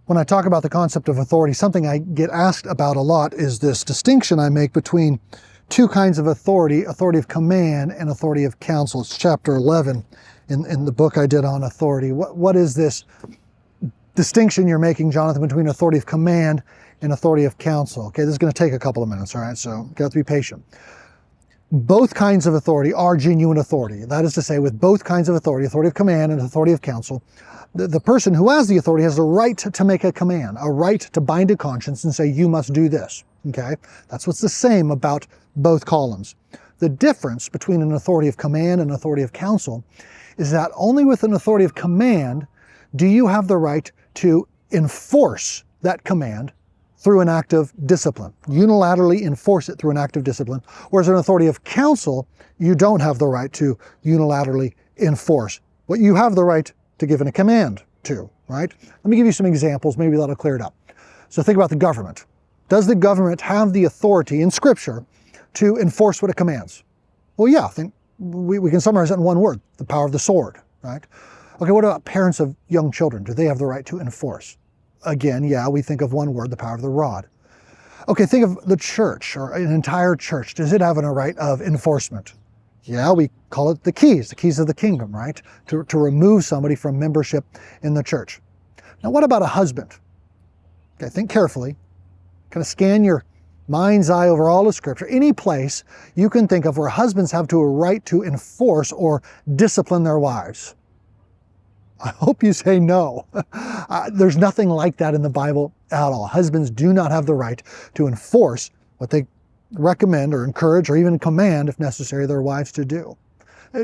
When I talk about the concept of authority, something I get asked about a lot is this distinction I make between two kinds of authority of command and authority of counsel. It's chapter 11 in the book I did on authority. What is this distinction you're making, Jonathan, between authority of command and authority of counsel? Okay, this is going to take a couple of minutes, all right? So you have to be patient. Both kinds of authority are genuine authority. That is to say, with both kinds of authority of command and authority of counsel, the person who has the authority has the right to make a command, a right to bind a conscience and say, you must do this, okay? That's what's the same about both columns. The difference between an authority of command and authority of counsel is that only with an authority of command do you have the right to enforce that command through an act of discipline, unilaterally enforce it through an act of discipline, whereas an authority of counsel, you don't have the right to unilaterally enforce. What you have the right to give in a command to, right? Let me give you some examples, maybe that'll clear it up. So think about the government. Does the government have the authority in Scripture to enforce what it commands? Well, yeah, I think we can summarize it in one word, the power of the sword, right? Okay, what about parents of young children? Do they have the right to enforce? Again, yeah, we think of one word, the power of the rod. Okay, think of the church or an entire church. Does it have a right of enforcement? Yeah, we call it the keys of the kingdom, right? To remove somebody from membership in the church. Now, what about a husband? Okay, think carefully. Kind of scan your mind's eye over all of Scripture. Any place you can think of where husbands have a right to enforce or discipline their wives. I hope you say no. There's nothing like that in the Bible at all. Husbands do not have the right to enforce what they recommend or encourage or even command, if necessary, their wives to do.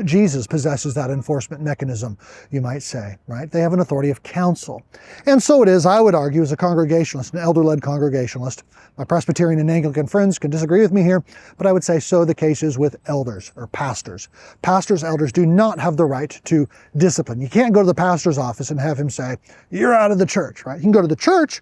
Jesus possesses that enforcement mechanism, you might say, right? They have an authority of counsel. And so it is, I would argue, as a Congregationalist, an elder-led Congregationalist. My Presbyterian and Anglican friends can disagree with me here, but I would say so the case is with elders or pastors. Pastors, elders do not have the right to discipline. You can't go to the pastor's office and have him say, you're out of the church, right? You can go to the church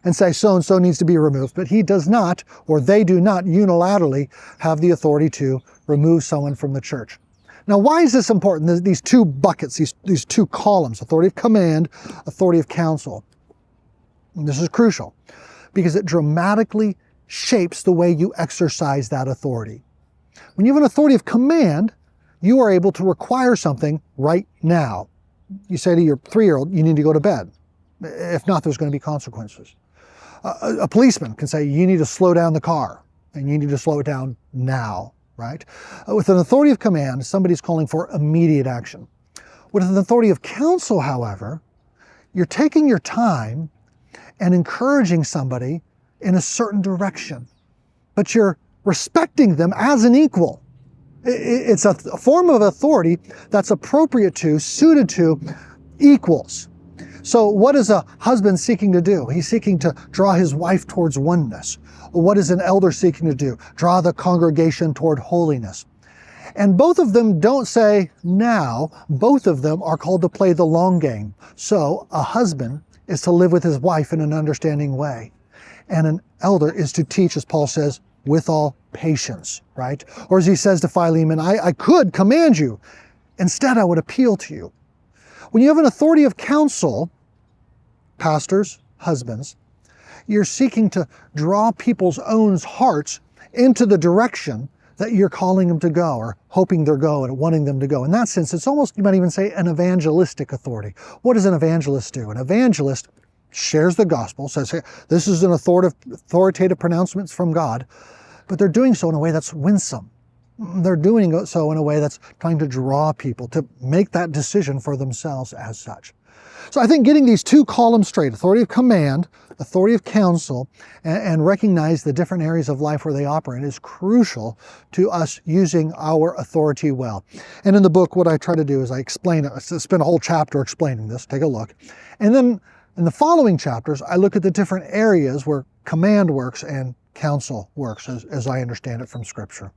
and say so-and-so needs to be removed, but he does not, or they do not unilaterally have the authority to remove someone from the church. Now, why is this important? These two buckets, these two columns, authority of command, authority of counsel. And this is crucial because it dramatically shapes the way you exercise that authority. When you have an authority of command, you are able to require something right now. You say to your 3-year-old, you need to go to bed. If not, there's going to be consequences. A policeman can say, you need to slow down the car, and you need to slow it down now. Right? With an authority of command, somebody's calling for immediate action. With an authority of counsel, however, you're taking your time and encouraging somebody in a certain direction, but you're respecting them as an equal. It's a form of authority that's appropriate to, suited to equals. So what is a husband seeking to do? He's seeking to draw his wife towards oneness. What is an elder seeking to do? Draw the congregation toward holiness. And both of them don't say now, both of them are called to play the long game. So a husband is to live with his wife in an understanding way. And an elder is to teach, as Paul says, with all patience, right? Or as he says to Philemon, I could command you. Instead, I would appeal to you. When you have an authority of counsel, pastors, husbands, you're seeking to draw people's own hearts into the direction that you're calling them to go, or hoping they'll go and wanting them to go. In that sense, it's almost, you might even say, an evangelistic authority. What does an evangelist do? An evangelist shares the gospel, says, hey, this is an authoritative pronouncement from God, but they're doing so in a way that's winsome. They're doing so in a way that's trying to draw people to make that decision for themselves as such. So I think getting these two columns straight, authority of command, authority of counsel, and recognize the different areas of life where they operate is crucial to us using our authority well. And in the book, what I try to do is I explain it. I spend a whole chapter explaining this. Take a look. And then in the following chapters, I look at the different areas where command works and counsel works as I understand it from Scripture.